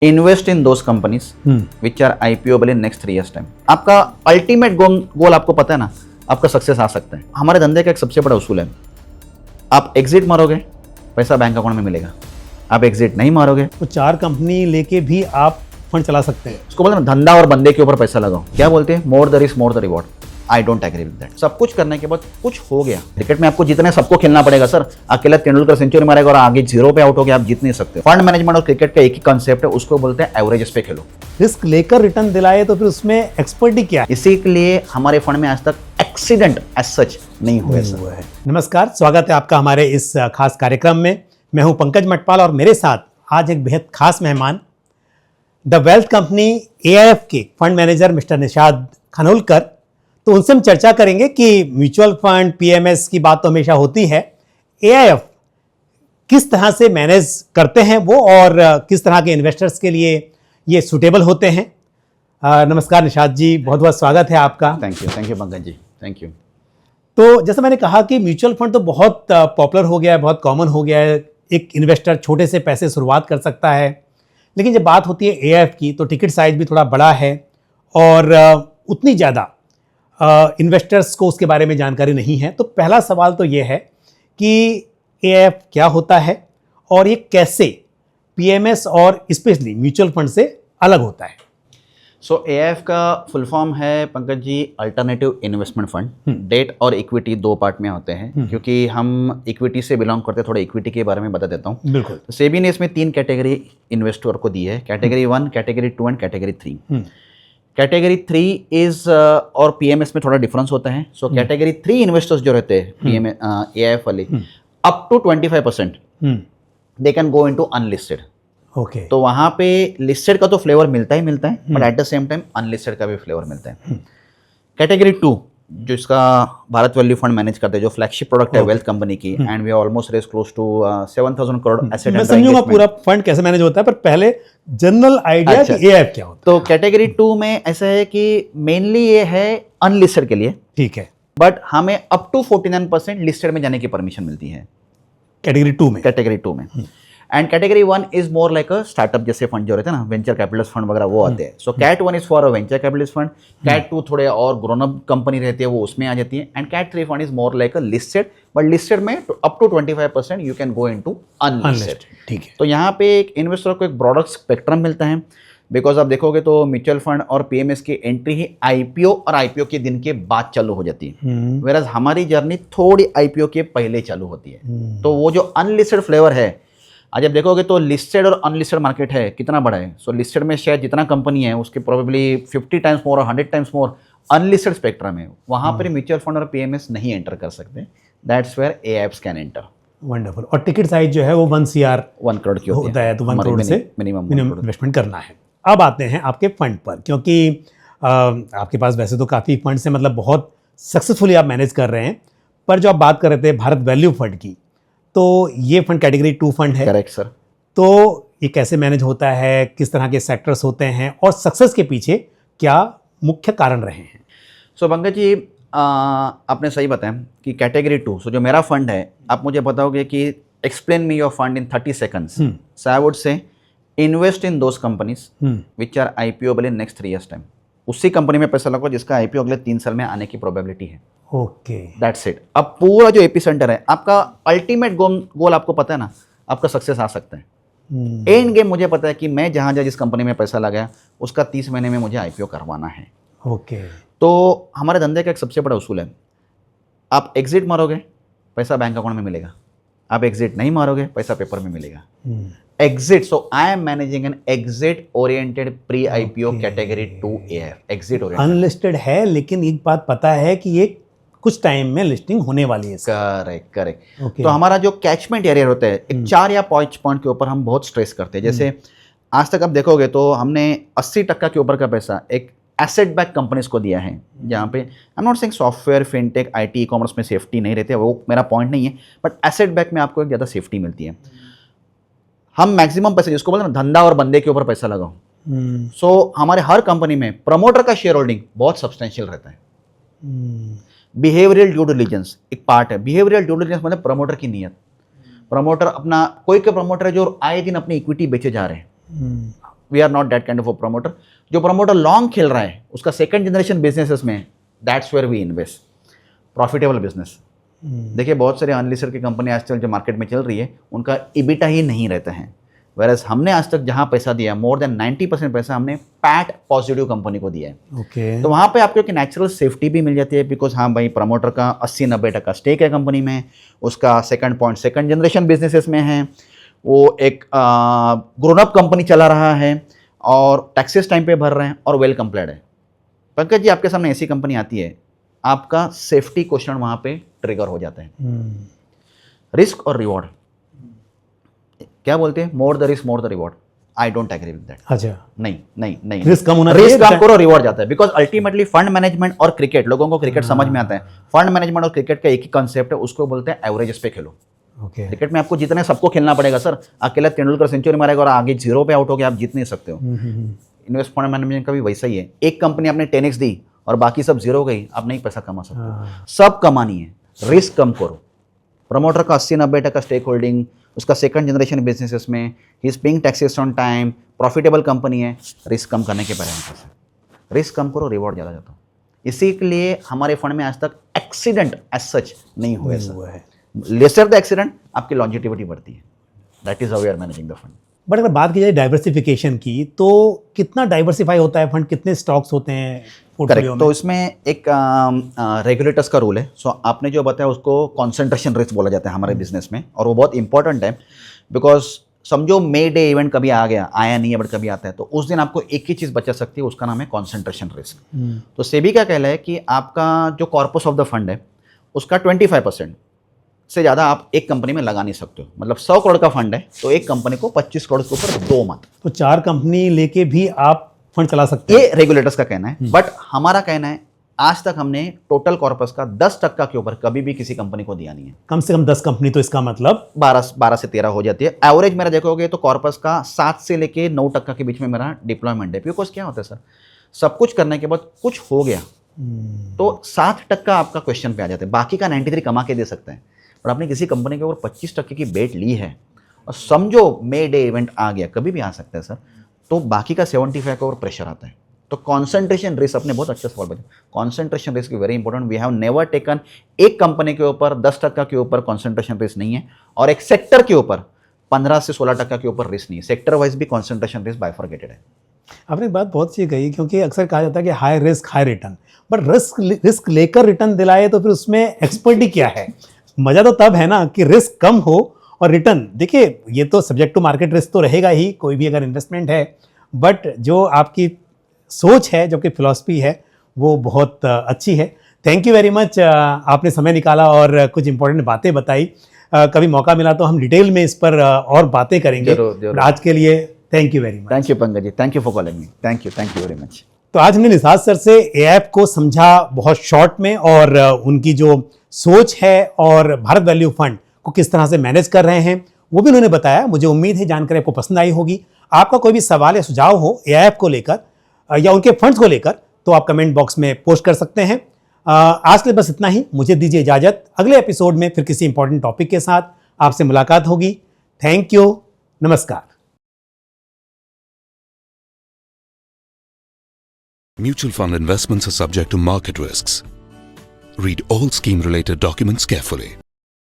Invest in those companies which are IPOable in next 3 years time. आपका ultimate goal आपको पता है ना, आपका सक्सेस आ सकता है। हमारे धंधे का एक सबसे बड़ा उसूल है, आप एग्जिट मारोगे पैसा बैंक अकाउंट में मिलेगा, आप एग्जिट नहीं मारोगे तो 4 कंपनी लेके भी आप फंड चला सकते हैं। उसको बोलते हैं धंधा और बंदे के ऊपर पैसा लगाओ। क्या बोलते हैं, more the risk more the reward. I don't agree with that. सब कुछ करने के बाद कुछ हो गया। क्रिकेट में आपको जितने सबको खेलना पड़ेगा सर। अकेला तेंदुलकर सेंचुरी मारेगा और आगे 0 पे आउट हो गया, आप जीत नहीं सकते। फंड मैनेजमेंट और क्रिकेट का एक ही कॉन्सेप्ट है, उसको बोलते हैं एवरेजेस पे खेलो। रिस्क लेकर रिटर्न दिलाए तो फिर उसमें एक्सपर्टी क्या है? इसी के लिए हमारे फंड में आज तक एक्सीडेंट एज सच नहीं हुए सर। नमस्कार, स्वागत है आपका हमारे इस खास कार्यक्रम में। मैं हूं पंकज मटपाल और मेरे साथ आज एक बेहद खास मेहमान, द वेल्थ कंपनी AIF के fund manager mister Nishad Khanolkar. तो उनसे हम चर्चा करेंगे कि म्यूचुअल फंड PMS की बात तो हमेशा होती है, AIF किस तरह से मैनेज करते हैं वो, और किस तरह के इन्वेस्टर्स के लिए ये सूटेबल होते हैं। नमस्कार निशाद जी, बहुत बहुत स्वागत है आपका। Thank you Pankaj ji, thank you. तो जैसे मैंने कहा कि म्यूचुअल फंड तो बहुत पॉपुलर हो गया है, बहुत कॉमन हो गया है। एक इन्वेस्टर छोटे से पैसे शुरुआत कर सकता है, लेकिन जब बात होती है AIF की तो टिकट साइज भी थोड़ा बड़ा है और उतनी ज़्यादा इन्वेस्टर्स को उसके बारे में जानकारी नहीं है। तो पहला सवाल तो ये है कि AIF क्या होता है और ये कैसे PMS और स्पेशली म्यूचुअल फंड से अलग होता है। सो AIF का फुल फॉर्म है Pankaj ji, alternative investment fund. Date और इक्विटी 2 पार्ट में होते हैं, क्योंकि हम इक्विटी से बिलोंग करते हैं। थोड़ा इक्विटी के बारे में बता देता हूँ। बिल्कुल। तो सेबी ने इसमें 3 कैटेगरी इन्वेस्टर को दी है, category 1, category 2 and category 3। Category 3 is और PMS में थोड़ा डिफरेंस होता है। सो कैटेगरी 3 इन्वेस्टर्स जो रहते हैं AIF वाले, up to 25% they can go into unlisted. Okay. तो वहाँ पे लिस्टेड का तो फ्लेवर मिलता है, but at the same time unlisted का भी फ्लेवर मिलता है। कैटेगरी 2 जो इसका भारत वैल्यू फंड मैनेज करते हैं, जो फ्लैगशिप प्रोडक्ट है वेल्थ कंपनी की, and we almost raise close to 7,000 crore asset. मैं समझूंगा पूरा फंड कैसे मैनेज होता है, पर पहले जनरल आइडिया कि AIF क्या होता है। तो कैटेगरी 2 में ऐसा है कि मेनली ये है अनलिस्टेड के लिए, ठीक है, बट हमें अप टू 49% लिस्टेड में जाने की परमिशन मिलती है कैटेगरी 2 में। कैटेगरी 2 में। And category 1 is more like a startup जैसे फंड जो रहते हैं ना, वेंचर कैपिटलिस्ट फंड वगैरह वो आते हैं। So cat 1 is for a venture capitalist fund, cat 2 थोड़े और ग्रोन अप कंपनी रहती है, वो उसमें आ जाती है, and cat 3 fund is more like a listed, but listed में up to 25% you can go into unlisted. ठीक है। तो यहाँ पे एक इन्वेस्टर को एक ब्रॉडर स्पेक्ट्रम मिलता है, बिकॉज आप देखोगे तो म्यूचुअल फंड और PMS की एंट्री ही IPO और IPO के दिन के बाद चालू हो जाती है, वेराज हमारी जर्नी थोड़ी IPO के पहले चालू होती है। तो वो जो अनलिस्टेड फ्लेवर है, आज आप देखोगे तो लिस्टेड और अनलिस्टेड मार्केट है कितना बड़ा है। सो लिस्टेड में शेयर जितना कंपनी है उसके प्रोबेबली 50 टाइम्स मोर और 100 टाइम्स मोर अनलिस्टेड स्पेक्ट्रम है। वहाँ पर म्यूचुअल फंड और PMS नहीं एंटर कर सकते। That's where AIFs can enter. Wonderful. और टिकट साइज जो है वो 1 करोड़ की होता है, तो 1 करोड़ से मिनिमम इन्वेस्टमेंट करना है। अब आते हैं आपके फंड पर, क्योंकि आपके पास वैसे तो काफ़ी फंड से मतलब बहुत सक्सेसफुली आप मैनेज कर रहे हैं, पर जो आप बात कर रहे थे भारत वैल्यू फंड की, तो ये फंड कैटेगरी 2 फंड है। Correct sir. तो ये कैसे मैनेज होता है, किस तरह के सेक्टर्स होते हैं और सक्सेस के पीछे क्या मुख्य कारण रहे हैं? सो पंकज जी, आपने सही बताया कि कैटेगरी 2, सो जो मेरा फंड है, आप मुझे बताओगे कि explain me your fund in 30 seconds. So I would say invest in those companies which are IPOable in next 3 years time. उसी कंपनी में पैसा लगाओ जिसका IPO अगले 3 साल में आने की प्रोबेबिलिटी है। Okay, that's it. अब पूरा जो एपिसेंटर है, आपका अल्टीमेट गोल आपको पता है ना, आपका सक्सेस आ सकता है। एंड गेम मुझे पता है कि मैं जहाँ जिस कंपनी में पैसा लगाया उसका 30 महीने में मुझे IPO करवाना है। ओके। तो हमारे धंधे का एक सबसे बड़ा उसूल है, आप एग्जिट मारोगे पैसा बैंक अकाउंट में मिलेगा, आप एग्जिट नहीं मारोगे पैसा पेपर में मिलेगा। Exit, so I am managing an exit oriented pre IPO category 2 AIF। Exit oriented unlisted है, लेकिन एक बात पता है कि ये कुछ टाइम में लिस्टिंग होने वाली है। करेक्ट। तो हमारा जो कैचमेंट एरिया होता है, एक 4 या 5 पॉइंट के ऊपर हम बहुत स्ट्रेस करते हैं। जैसे आज तक आप देखोगे तो हमने 80% के ऊपर का पैसा एक एसेट बैक कंपनीज को दिया है, जहाँ पे I am not saying software, fintech, IT, e-commerce में सेफ्टी नहीं रहती है, वो मेरा पॉइंट नहीं है, बट एसेट बैक में आपको एक ज़्यादा सेफ्टी मिलती है। हम मैक्सिमम पैसे, जिसको बोलते हैं ना धंधा और बंदे के ऊपर पैसा लगाओ। सो हमारे हर कंपनी में प्रमोटर का शेयर होल्डिंग बहुत सब्सटेंशियल रहता है। बिहेवियरल ड्यू डिलिजेंस एक पार्ट है। बिहेवियरल ड्यू डिलिजेंस मतलब प्रमोटर की नीयत। प्रमोटर अपना, कोई के प्रमोटर है जो आए दिन अपनी इक्विटी बेचे जा रहे हैं, we are not that kind of a promoter. जो प्रमोटर लॉन्ग खेल रहा है उसका सेकंड जनरेशन बिजनेसेस में, that's where we invest. Profitable business. देखिए बहुत सारे अनलिस्टेड की कंपनी आजकल जो मार्केट में चल रही है उनका EBITDA ही नहीं रहता है, वेरएज हमने आज तक जहां पैसा दिया मोर देन 90% पैसा हमने पैट पॉजिटिव कंपनी को दिया है। ओके तो वहां पे आपको एक नेचुरल सेफ्टी भी मिल जाती है, बिकॉज हाँ भाई प्रमोटर का 80-90% स्टेक है कंपनी में, उसका second point second generation businesses में है, वो एक ग्रोन अप कंपनी चला रहा है और टैक्सेस टाइम पे भर रहे हैं और वेल कंप्लाइड है। पंकज जी आपके सामने ऐसी कंपनी आती है, आपका सेफ्टी क्वेश्चन वहां पे ट्रिगर हो जाता है। रिस्क और रिवॉर्ड क्या बोलते हैं, more the risk more the reward. I don't agree with that. अच्छा, नहीं रिस्क कम होना रिस्क चाहिए, कम करो रिवॉर्ड जाता है, बिकॉज अल्टीमेटली फंड मैनेजमेंट और क्रिकेट, लोगों को क्रिकेट समझ में आता है, फंड मैनेजमेंट और क्रिकेट का एक ही कॉन्सेप्ट है, उसको बोलते हैं एवरेजेस पे खेलो। ओके क्रिकेट में आपको जितने सबको खेलना पड़ेगा सर, अकेला तेंदुलकर सेंचुरी मारेगा और आगे 0 पे आउट हो गया, आप जीत नहीं सकते हो। इन्वेस्ट फंड मैनेजमेंट का भी वैसा ही है, एक कंपनी आपने 10x दी और बाकी सब 0 गई, आप नहीं पैसा कमा सकते। सब कमानी है, रिस्क कम करो। प्रमोटर का 80-90% स्टेक होल्डिंग, उसका सेकंड जनरेशन बिजनेसेस में, he is paying taxes on time, profitable company है, रिस्क कम करने के पैरामीटर्स है। रिस्क कम करो, रिवॉर्ड ज़्यादा जाता हो। इसी के लिए हमारे फंड में आज तक एक्सीडेंट एज सच नहीं हुए सर। लेसर द एक्सीडेंट आपकी लॉन्जिटिविटी बढ़ती है। That is how we are managing the fund. But अगर बात की जाए डाइवर्सिफिकेशन की, तो कितना डाइवर्सिफाई होता है फंड, कितने स्टॉक्स होते हैं पोर्टफोलियो में? तो इसमें एक रेगुलेटर्स का रूल है। सो आपने जो बताया उसको कॉन्सेंट्रेशन रिस्क बोला जाता है हमारे बिजनेस में, और वो बहुत इंपॉर्टेंट है, बिकॉज समझो मे डे इवेंट कभी आ गया, आया नहीं है बट कभी आता है, तो उस दिन आपको एक ही चीज़ बचा सकती है, उसका नाम है कॉन्सेंट्रेशन रिस्क। तो सेबी का कहना है कि आपका जो कॉर्पस ऑफ द फंड है उसका 25% से ज़्यादा आप एक कंपनी में लगा नहीं सकते हो। मतलब 100 करोड़ का फंड है तो एक कंपनी को 25 करोड़ के ऊपर दो मत। तो 4 कंपनी लेके भी आप फंड चला सकते हैं, ये रेगुलेटर्स का कहना है। बट हमारा कहना है आज तक हमने टोटल कॉर्पस का 10% के ऊपर कभी भी किसी कंपनी को दिया नहीं है। कम से कम 10 कंपनी, तो इसका मतलब 12 से 13 हो जाती है एवरेज। मेरा देखोगे तो कॉर्पस का 7 से लेके 9% के बीच में मेरा डिप्लॉयमेंट है। बिकॉज क्या होता है सर, सब कुछ करने के बाद कुछ हो गया तो 7% आपका क्वेश्चन पे आ जाता है, बाकी का 93 कमा के दे सकते हैं। और आपने किसी कंपनी के ऊपर 25% की बेट ली है और समझो मे डे इवेंट आ गया, कभी भी आ सकता है सर, तो बाकी का 75 के ऊपर प्रेशर आता है। तो कॉन्सेंट्रेशन रिस्क, अपने बहुत अच्छा सवाल बचा, concentration risk very important. We have never taken एक कंपनी के ऊपर 10% के ऊपर कॉन्सेंट्रेशन रिस्क नहीं है, और एक सेक्टर के ऊपर 15 से 16% के ऊपर रिस्क नहीं है। सेक्टर वाइज भी कॉन्सेंट्रेशन रिस्क बाइफरगेटेड है। आपने एक बात बहुत अच्छी कही, क्योंकि अक्सर कहा जाता है कि high risk high return, but risk लेकर रिटर्न दिलाए तो फिर उसमें एक्सपर्टी क्या है? मजा तो तब है ना कि रिस्क कम हो और रिटर्न। देखिए ये तो सब्जेक्ट टू मार्केट रिस्क तो रहेगा ही, कोई भी अगर इन्वेस्टमेंट है, बट जो आपकी सोच है, जो कि फिलॉसफी है, वो बहुत अच्छी है। थैंक यू वेरी मच, आपने समय निकाला और कुछ इंपॉर्टेंट बातें बताई। कभी मौका मिला तो हम डिटेल में इस पर और बातें करेंगे। जरूर। आज के लिए thank you very much. Thank you Pankaj ji, thank you for calling me. Thank you very much. तो आज हमने निसाद सर से एएफ को समझा बहुत शॉर्ट में, और उनकी जो सोच है और भारत वैल्यू फंड को किस तरह से मैनेज कर रहे हैं वो भी उन्होंने बताया। मुझे उम्मीद है जानकारी आपको पसंद आई होगी। आपका कोई भी सवाल या सुझाव हो एएफ को लेकर या उनके फंड्स को लेकर, तो आप कमेंट बॉक्स में पोस्ट कर सकते हैं। आज के लिए बस इतना ही, मुझे दीजिए इजाजत। अगले एपिसोड में फिर किसी इंपॉर्टेंट टॉपिक के साथ आपसे मुलाकात होगी। थैंक यू, नमस्कार। Mutual fund investments are subject to market risks. Read all scheme-related documents carefully.